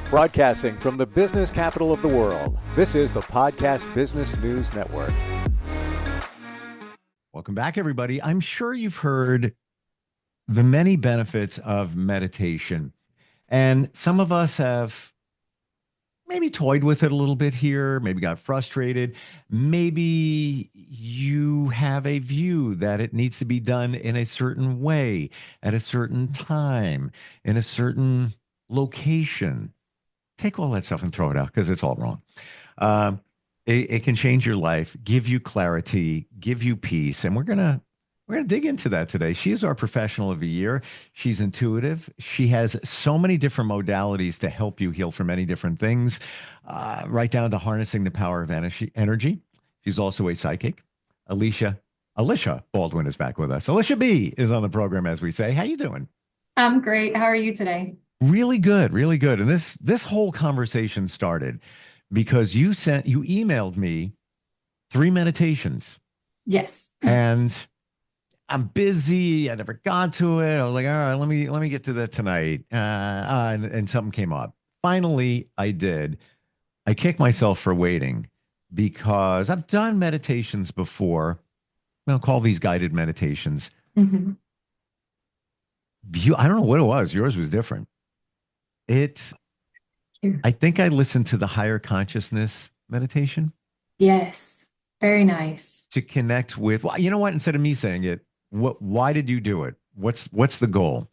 Broadcasting from the business capital of the world, this is the Podcast Business News Network. Welcome back, everybody. I'm sure you've heard the many benefits of meditation. And some of us have maybe toyed with it a little bit here, maybe got frustrated. Maybe you have a view that it needs to be done in a certain way, at a certain time, in a certain location. Take all that stuff and throw it out because it's all wrong. It can change your life, give you clarity, give you peace. And we're gonna dig into that today. She is our professional of the year. She's intuitive. She has so many different modalities to help you heal from many different things, right down to harnessing the power of energy. She's also a psychic. Alisha Baldwin is back with us. Alisha B is on the program, as we say. How you doing? I'm great. How are you today? Really good, really good. And this whole conversation started because you emailed me 3 meditations. Yes. And I'm busy. I never got to it. I was like, all right, let me get to that tonight. And something came up. Finally, I did. I kicked myself for waiting because I've done meditations before. I'll call these guided meditations. Mm-hmm. I don't know what it was. Yours was different. I think I listened to the higher consciousness meditation. Yes. Very nice. To connect with, well, you know what? Instead of me saying it, why did you do it? What's the goal?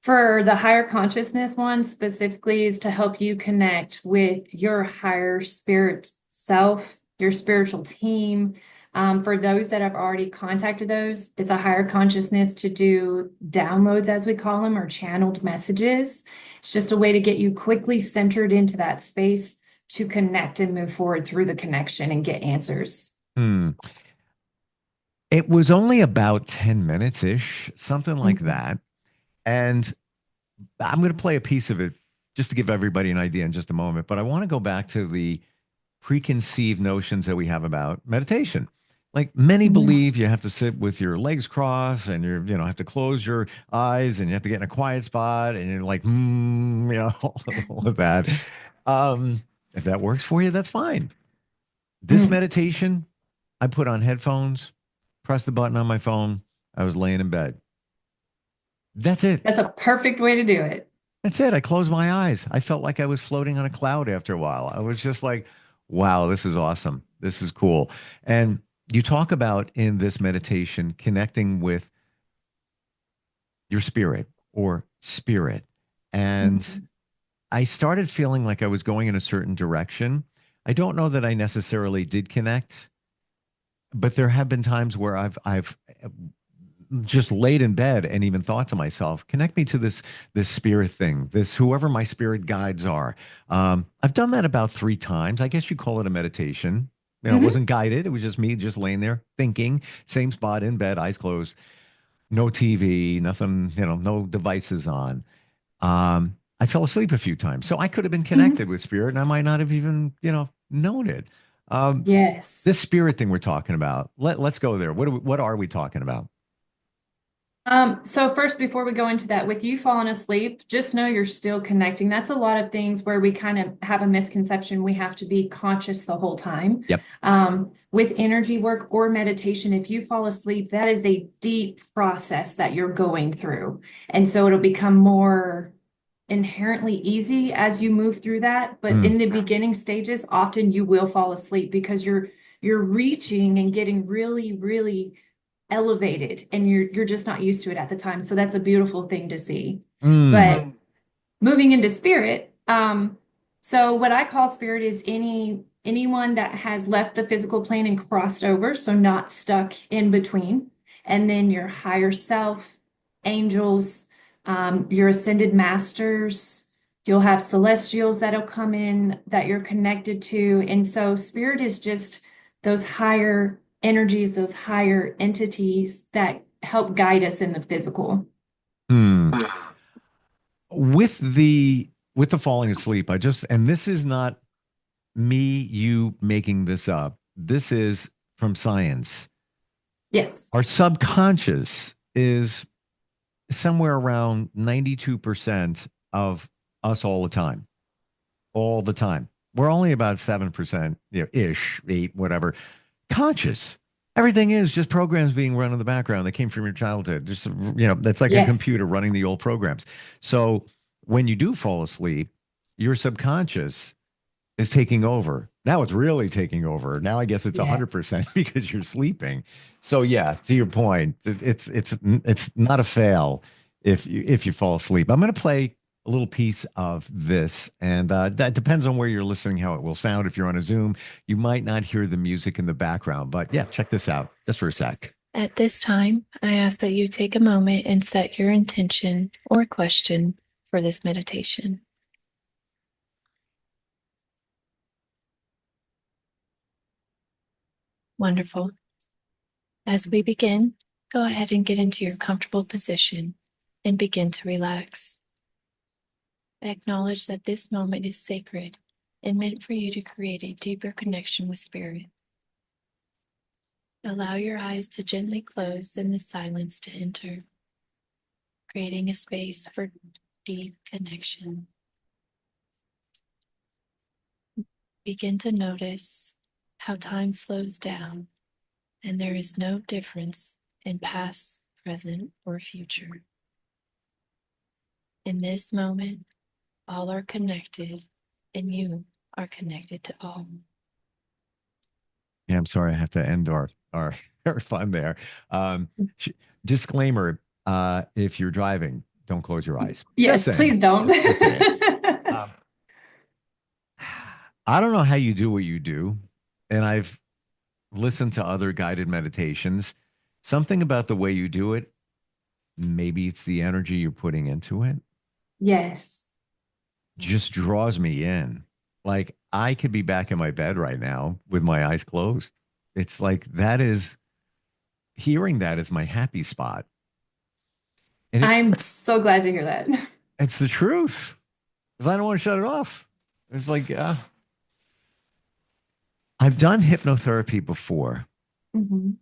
For the higher consciousness one specifically is to help you connect with your higher spirit self, your spiritual team. For those that have already contacted those, it's a higher consciousness to do downloads, as we call them, or channeled messages. It's just a way to get you quickly centered into that space to connect and move forward through the connection and get answers. It was only about 10 minutes-ish, something like Mm-hmm. that. And I'm going to play a piece of it just to give everybody an idea in just a moment. But I want to go back to the preconceived notions that we have about meditation. Like many Mm-hmm. believe you have to sit with your legs crossed and have to close your eyes and you have to get in a quiet spot and you're like, all of that. If that works for you, that's fine. This meditation, I put on headphones, pressed the button on my phone. I was laying in bed. That's it. That's a perfect way to do it. That's it. I closed my eyes. I felt like I was floating on a cloud after a while. I was just like, wow, this is awesome. This is cool. And you talk about in this meditation connecting with your spirit or spirit. And Mm-hmm. I started feeling like I was going in a certain direction. I don't know that I necessarily did connect, but there have been times where I've just laid in bed and even thought to myself, connect me to this spirit thing, this whoever my spirit guides are. I've done that about 3 times. I guess you call it a meditation. It Mm-hmm. wasn't guided. It was just me just laying there thinking, same spot in bed, eyes closed, no TV, nothing, no devices on. I fell asleep a few times. So I could have been connected with spirit and I might not have even, known it. Yes. This spirit thing we're talking about, let's go there. What are we talking about? So first, before we go into that, with you falling asleep, just know you're still connecting. That's a lot of things where we kind of have a misconception. We have to be conscious the whole time. Yep. With energy work or meditation, if you fall asleep, that is a deep process that you're going through. And so it'll become more inherently easy as you move through that. But in the beginning stages, often you will fall asleep because you're reaching and getting really, really elevated and you're just not used to it at the time. So that's a beautiful thing to see. But moving into spirit, so what I call spirit is anyone that has left the physical plane and crossed over, so not stuck in between. And then your higher self, angels, your ascended masters, you'll have celestials that'll come in that you're connected to. And so spirit is just those higher energies, those higher entities that help guide us in the physical. With the falling asleep, and this is not you making this up. This is from science. Yes. Our subconscious is somewhere around 92% of us all the time. all the time. We're only about 7%, ish, eight, whatever, conscious. Everything is just programs being run in the background that came from your childhood. Just, that's like a Yes. computer running the old programs. So when you do fall asleep, your subconscious is taking over. Now it's really taking over. Now I guess it's Yes. 100% because you're sleeping. So yeah, to your point, it's not a fail if you fall asleep. I'm going to play a little piece of this, and that depends on where you're listening, how it will sound. If you're on a Zoom, you might not hear the music in the background, but yeah, check this out just for a sec. At this time, I ask that you take a moment and set your intention or question for this meditation. Wonderful. As we begin, go ahead and get into your comfortable position and begin to relax. Acknowledge that this moment is sacred and meant for you to create a deeper connection with spirit. Allow your eyes to gently close and the silence to enter, creating a space for deep connection. Begin to notice how time slows down and there is no difference in past, present, or future. In this moment, all are connected and you are connected to all. Yeah, I'm sorry, I have to end our, our fun there. Um, sh- Disclaimer, if you're driving, don't close your eyes. Just Yes, saying. please don't. Just saying. Um, I don't know how you do what you do, and I've listened to other guided meditations. Something about the way you do it, maybe it's the energy you're putting into it, Yes. just draws me in. Like I could be back in my bed right now with my eyes closed. It's like that is hearing that is my happy spot. And I'm so glad to hear that. it's the truth because I don't want to shut it off. It's like, I've done hypnotherapy before. Mhm.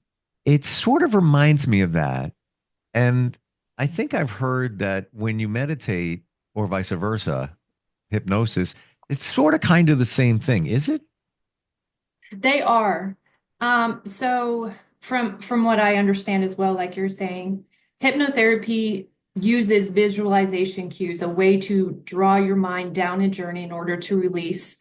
It sort of reminds me of that. And I think I've heard that when you meditate or vice versa, hypnosis, it's sort of kind of the same thing. Is it? They are. So from what I understand as well, like you're saying, hypnotherapy uses visualization cues, a way to draw your mind down a journey in order to release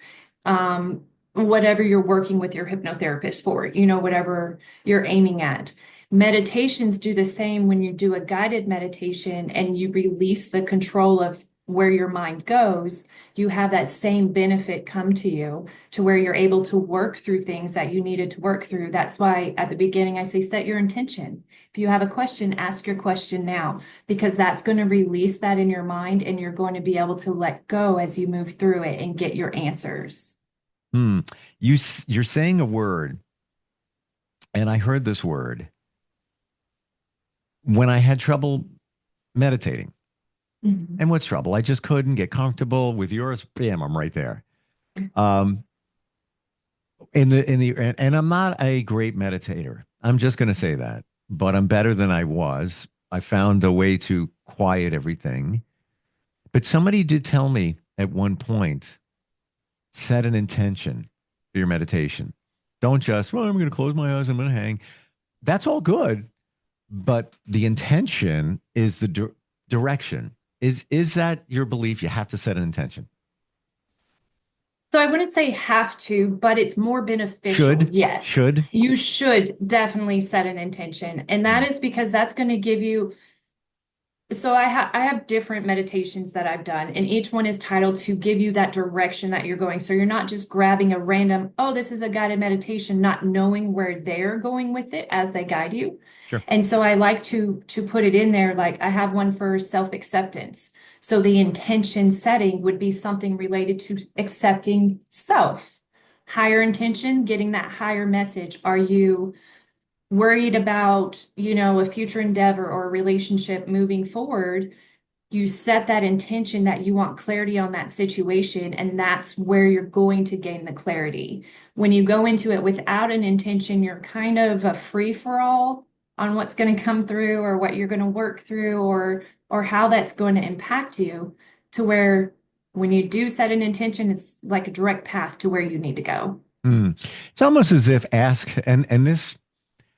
whatever you're working with your hypnotherapist for, whatever you're aiming at. Meditations do the same when you do a guided meditation and you release the control of where your mind goes, you have that same benefit come to you to where you're able to work through things that you needed to work through. That's why at the beginning I say set your intention. If you have a question, ask your question now, because that's going to release that in your mind and you're going to be able to let go as you move through it and get your answers. Hmm. You're saying a word, and I heard this word when I had trouble meditating. Mhm. And what's trouble? I just couldn't get comfortable with yours. Bam, I'm right there. Um, and I'm not a great meditator. I'm just going to say that, but I'm better than I was. I found a way to quiet everything. But somebody did tell me at one point, set an intention for your meditation. Don't just, well, I'm going to close my eyes, I'm going to hang. That's all good, but the intention is the direction. Is that your belief? You have to set an intention. So I wouldn't say have to, but it's more beneficial. Should, Yes. should. You should definitely set an intention. And that Mm. is because that's going to give you. So I have different meditations that I've done, and each one is titled to give you that direction that you're going. So you're not just grabbing a random, oh, this is a guided meditation, not knowing where they're going with it as they guide you. Sure. And so I like to put it in there, like I have one for self-acceptance. So the intention setting would be something related to accepting self. Higher intention, getting that higher message. Are you worried about, a future endeavor or a relationship moving forward? You set that intention that you want clarity on that situation, and that's where you're going to gain the clarity. When you go into it without an intention, you're kind of a free for all on what's going to come through or what you're going to work through or how that's going to impact you to where when you do set an intention, it's like a direct path to where you need to go. Hmm. It's almost as if ask, and this,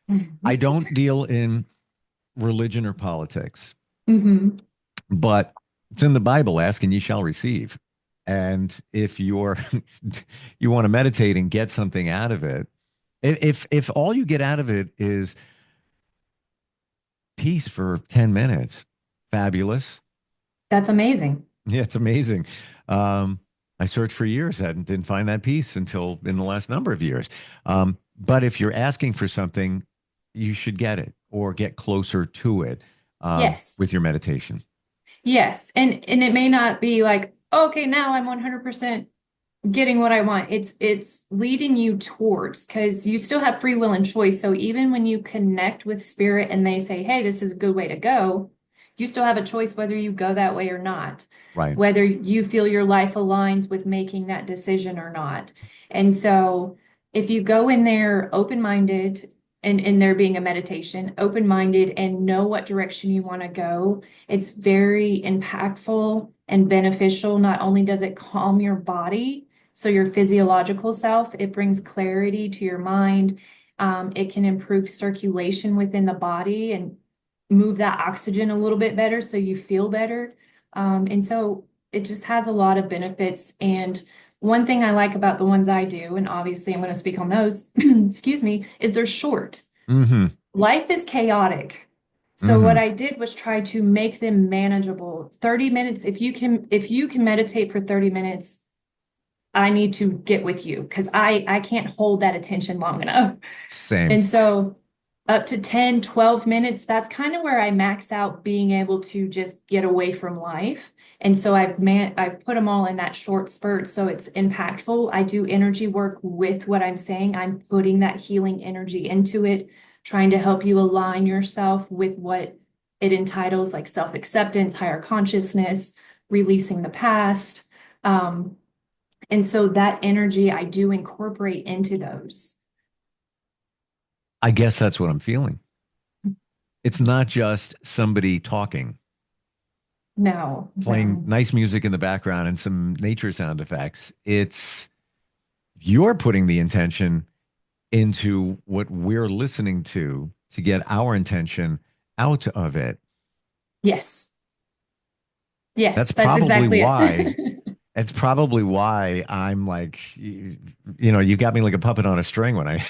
I Mhm. don't deal in religion or politics, Mhm. but it's in the Bible, ask and ye shall receive. And if you're you want to meditate and get something out of it, if all you get out of it is peace for 10 minutes, fabulous. That's amazing. Yeah, it's amazing. Um, I searched for years and didn't find that peace until in the last number of years. But if you're asking for something, you should get it or get closer to it Yes. with your meditation. Yes. And it may not be like, okay, now I'm 100% getting what I want. It's leading you towards, because you still have free will and choice. So even when you connect with spirit and they say, "Hey, this is a good way to go," you still have a choice whether you go that way or not, Right. whether you feel your life aligns with making that decision or not. And so if you go in there open-minded, and in there being a meditation, open-minded, and know what direction you want to go, it's very impactful and beneficial. Not only does it calm your body, so your physiological self, it brings clarity to your mind. It can improve circulation within the body and move that oxygen a little bit better so you feel better. And so it just has a lot of benefits. And one thing I like about the ones I do, and obviously I'm going to speak on those, excuse me, is they're short. Mm-hmm. Life is chaotic. So what Mm-hmm. I did was try to make them manageable. 30 minutes, if you can meditate for 30 minutes, I need to get with you because I can't hold that attention long enough. Same. And so up to 10, 12 minutes, that's kind of where I max out being able to just get away from life. And so I've put them all in that short spurt so it's impactful. I do energy work with what I'm saying. I'm putting that healing energy into it, trying to help you align yourself with what it entitles, like self-acceptance, higher consciousness, releasing the past. Um, and so that energy I do incorporate into those. I guess that's what I'm feeling. It's not just somebody talking, No, playing no. nice music in the background and some nature sound effects. It's you're putting the intention into what we're listening to get our intention out of it. Yes. Yes, That's that's probably exactly why. it. It's probably why I'm like, you got me like a puppet on a string when I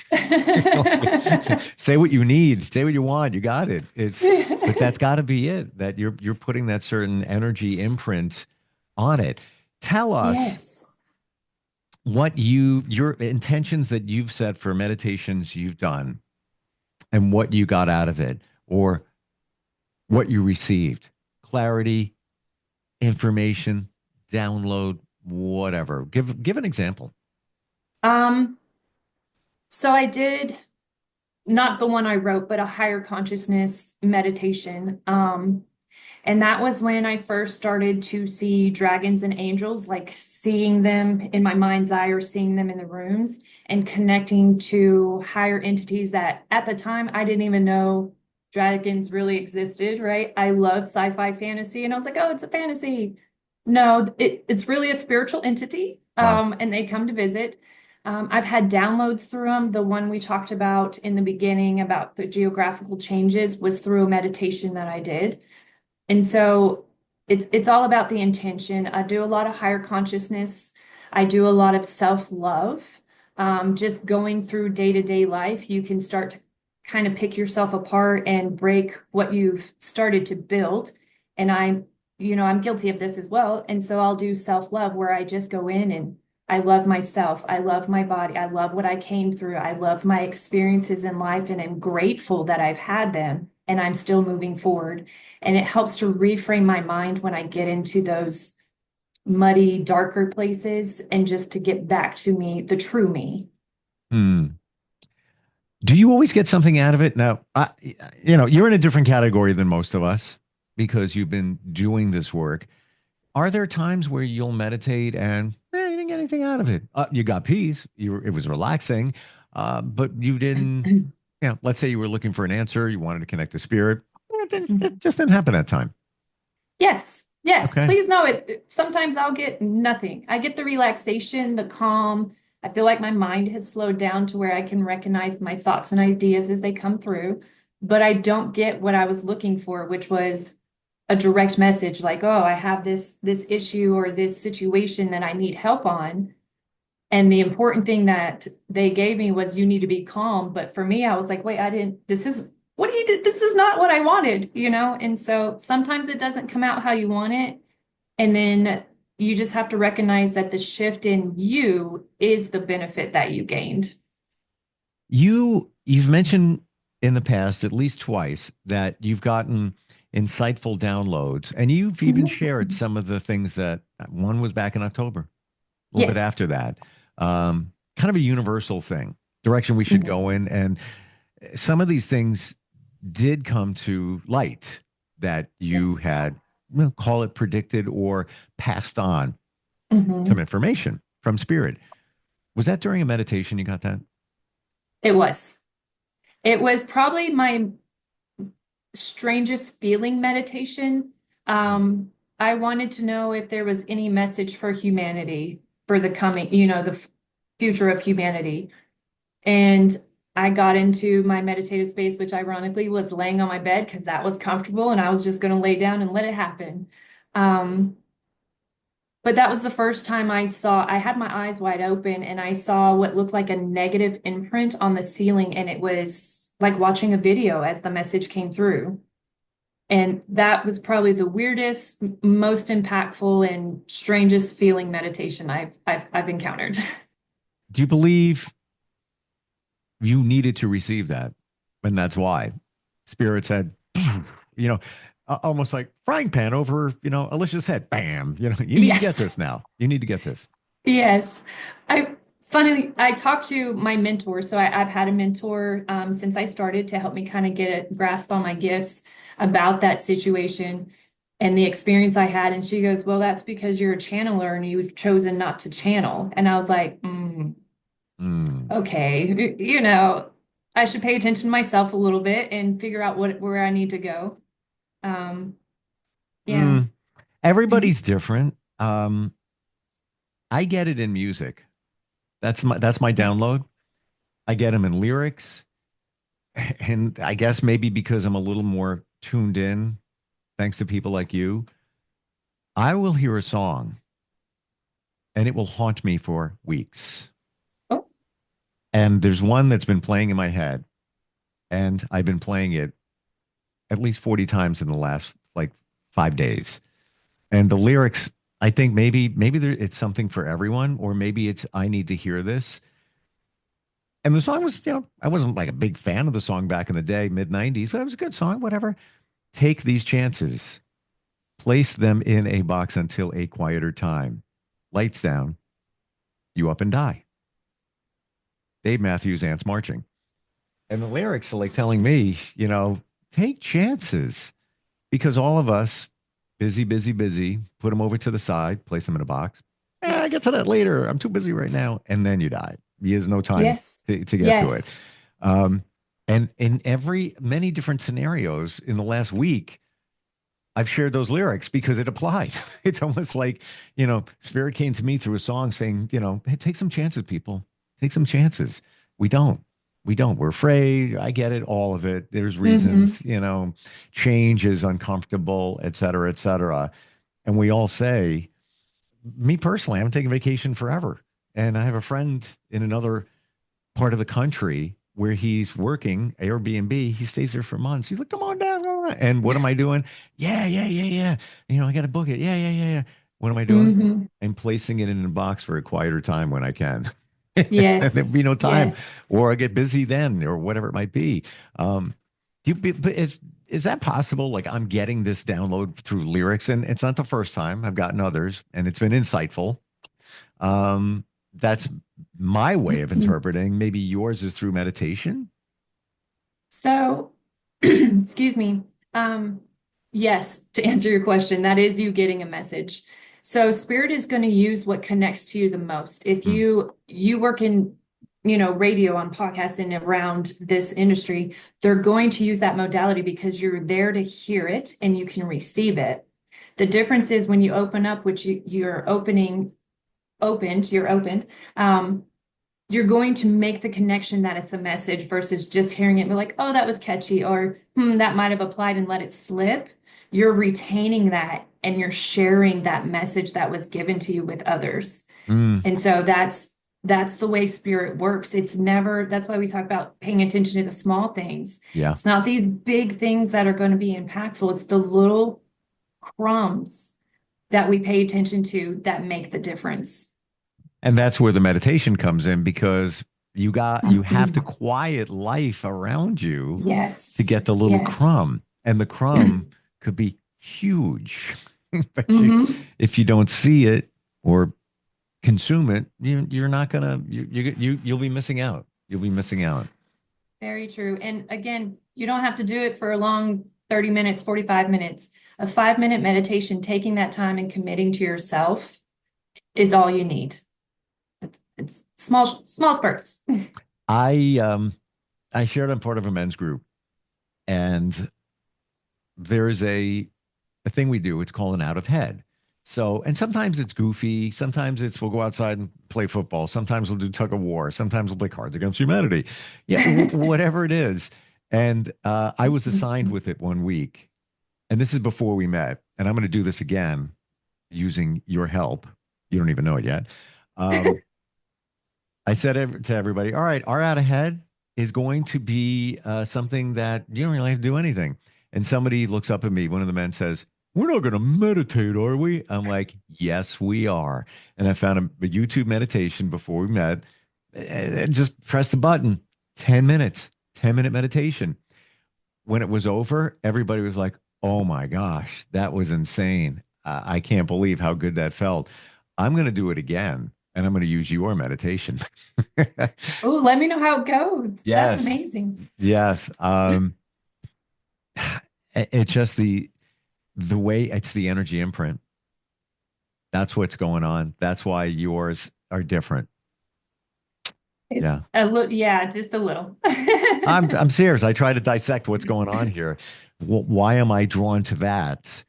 say what you need, say what you want, you got it. But that's got to be it. That you're putting that certain energy imprint on it. Tell us Yes. what your intentions that you've set for meditations you've done and what you got out of it or what you received. Clarity, information, download, whatever. Give an example. Um, so I did not the one I wrote, but a higher consciousness meditation. And that was when I first started to see dragons and angels, like seeing them in my mind's eye or seeing them in the rooms and connecting to higher entities that at the time I didn't even know dragons really existed, right? I love sci-fi fantasy and I was like, oh, it's a fantasy. No, it's really a spiritual entity. Wow. And they come to visit. I've had downloads through them. The one we talked about in the beginning about the geographical changes was through a meditation that I did. And so it's all about the intention. I do a lot of higher consciousness. I do a lot of self-love. Just going through day-to-day life, you can start to kind of pick yourself apart and break what you've started to build. And I'm guilty of this as well. And so I'll do self-love where I just go in and I love myself. I love my body. I love what I came through. I love my experiences in life and am grateful that I've had them and I'm still moving forward. And it helps to reframe my mind when I get into those muddy, darker places and just to get back to me, the true me. Hmm. Do you always get something out of it? Now, you're in a different category than most of us because you've been doing this work. Are there times where you'll meditate and you didn't get anything out of it? You got peace. It was relaxing, but you didn't. Let's say you were looking for an answer. You wanted to connect to spirit. It just didn't happen that time. Yes. Yes, Okay. please know it. Sometimes I'll get nothing. I get the relaxation, the calm. I feel like my mind has slowed down to where I can recognize my thoughts and ideas as they come through. But I don't get what I was looking for, which was a direct message like, oh, I have this issue or this situation that I need help on. And the important thing that they gave me was you need to be calm. But for me, I was like, wait, I didn't, this is what do you do? This is not what I wanted, you know? And so sometimes it doesn't come out how you want it. And then you just have to recognize that the shift in you is the benefit that you gained. You've mentioned in the past at least twice that you've gotten insightful downloads, and you've even shared Mhm. some of the things that one was back in October, a little bit Yes. after that. Kind of a universal thing, direction we should Mhm. go in, and some of these things did come to light that you Yes. had, well, call it predicted or passed on some Mhm. information from spirit. Was that during a meditation you got that? It was. It was probably my strangest feeling meditation. Mm. Um, I wanted to know if there was any message for humanity for the coming, the future of humanity. And I got into my meditative space, which ironically was laying on my bed because that was comfortable and I was just going to lay down and let it happen. Um, but that was the first time I had my eyes wide open and I saw what looked like a negative imprint on the ceiling. And it was like watching a video as the message came through. And that was probably the weirdest, most impactful, and strangest feeling meditation I've encountered. Do you believe you needed to receive that? And that's why Spirit said, you know, almost like frying pan over, Alicia's head. Bam. You need to get Yes. this now. You need to get this. Yes. I talked to my mentor. So I've had a mentor since I started to help me kind of get a grasp on my gifts about that situation and the experience I had. And she goes, well, that's because you're a channeler and you've chosen not to channel. And I was like, Mm. okay, I should pay attention to myself a little bit and figure out where I need to go. Um, yeah. Mm. Everybody's different. I get it in music. That's my Yes. download. I get them in lyrics. And I guess maybe because I'm a little more tuned in, thanks to people like you, I will hear a song and it will haunt me for weeks. Oh, And there's one that's been playing in my head, and I've been playing it at least 40 times in the last like 5 days. And the lyrics, I think maybe it's something for everyone, or maybe it's I need to hear this. And the song was, I wasn't like a big fan of the song back in the day, mid 90s, but it was a good song, whatever. Take these chances, place them in a box until a quieter time. Lights down, you up and die. Dave Matthews Ants Marching. And the lyrics are like telling me, take chances because all of us, busy, busy, busy, put them over to the side, place them in a box. I get to yes. that later. I'm too busy right now. And then you die. There's no time Yes. to get to it. Yes. Um, and in many different scenarios in the last week, I've shared those lyrics because it applied. It's almost like, Spirit came to me through a song saying, hey, take some chances, people. Take some chances. We don't. We don't. We're afraid. I get it, all of it. There's Hmm. reasons, change is uncomfortable, et cetera, et cetera. And we all say, me personally, I haven't taken vacation forever. And I have a friend in another part of the country where he's working Airbnb. He stays there for months. He's like, come on down. Come on down." And what am I doing? Yeah, yeah, yeah, yeah. I got to book it. Yeah, yeah, yeah, yeah. What am I doing? Hmm. I'm placing it in a box for a quieter time when I can. And there'll Yes. be no time, Yes. or I get busy then, or whatever it might be. Um, but is that possible? Like I'm getting this download through lyrics, and it's not the first time. I've gotten others, and it's been insightful. That's my way of interpreting. Maybe yours is through meditation. So, excuse me. Um, yes, to answer your question, that is you getting a message. So spirit is going to use what connects to you the most. If Mm. you work in, radio on podcasting around this industry, they're going to use that modality because you're there to hear it and you can receive it. The difference is when you open up, which you're opened, you're going to make the connection that it's a message versus just hearing it and be like, oh, that was catchy, or that might have applied, and let it slip. You're retaining that and you're sharing that message that was given to you with others. And so that's the way spirit works. It's never, that's why we talk about paying attention to the small things. Yeah. It's not these big things that are going to be impactful. It's the little crumbs that we pay attention to that make the difference. And that's where the meditation comes in, because you have to quiet life around you Yes. to get the little Yes. crumb. And the crumb could be huge. But Mhm. if you don't see it or consume it, you're not gonna you'll be missing out. You'll be missing out. Very true. And again, you don't have to do it for a long 30 minutes, 45 minutes. A 5-minute meditation, taking that time and committing to yourself is all you need. It's small spurts. I shared I'm part of a men's group, and there is a thing we do. It's called an out of head. So, and sometimes it's goofy. Sometimes it's we'll go outside and play football. Sometimes we'll do tug of war. Sometimes we'll play Cards Against Humanity. Yeah, whatever it is. And I was assigned with it one week, and this is before we met. And I'm going to do this again using your help. You don't even know it yet. I said to everybody, all right, our out ahead is going to be something that you don't really have to do anything. And somebody looks up at me. One of the men says, we're not going to meditate, are we? I'm like, yes, we are. And I found a YouTube meditation before we met, and just press the button. 10 minutes, 10-minute meditation. When it was over, everybody was like, oh my gosh, that was insane. I can't believe how good that felt. I'm going to do it again, and I'm going to use your meditation. Oh, let me know how it goes. Yes. That's amazing. Yes. It's just the way, it's the energy imprint. That's what's going on. That's why yours are different. Yeah. Yeah, just a little. I'm serious. I try to dissect what's going on here. Why am I drawn to that?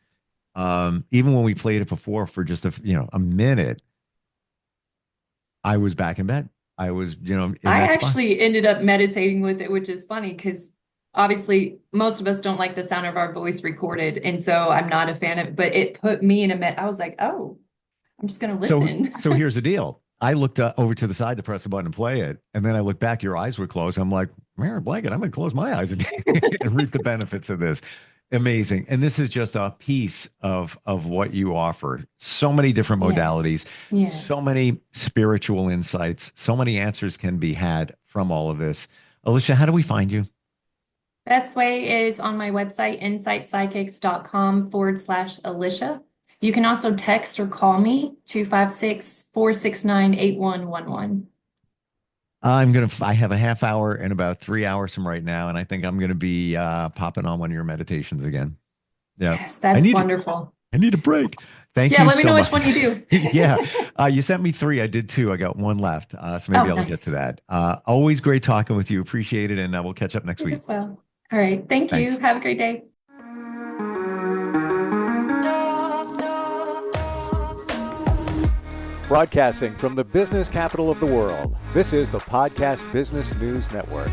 Even when we played it before for just a minute, I was back in bed. I was, in I that spot. actually ended up meditating with it, which is funny because obviously most of us don't like the sound of our voice recorded. And so I'm not a fan of it, but it put me in I was like, oh, I'm just going to listen. So here's the deal. I looked over to the side to press the button and play it. And then I looked back, your eyes were closed. I'm like, Mary Blanket, I'm going to close my eyes and reap the benefits of this. Amazing. And this is just a piece of what you offer. So many different modalities, Yes. so many spiritual insights, so many answers can be had from all of this. Alisha, how do we find you? Best way is on my website, insightpsychics.com/Alisha. You can also text or call me 256-469-8111. I have a half hour and about 3 hours from right now, and I think I'm going to be popping on one of your meditations again. Yeah. Yes, that's wonderful. I need a break. Thank you. Yeah, let me so know much. which one you do. Yeah. You sent me 3. I did 2. I got 1 left. So maybe I'll nice. get to that. Always great talking with you. Appreciate it. And we'll catch up next You week. as well. All right. Thank Thanks. you. Have a great day. Broadcasting from the business capital of the world, this is the Podcast Business News Network.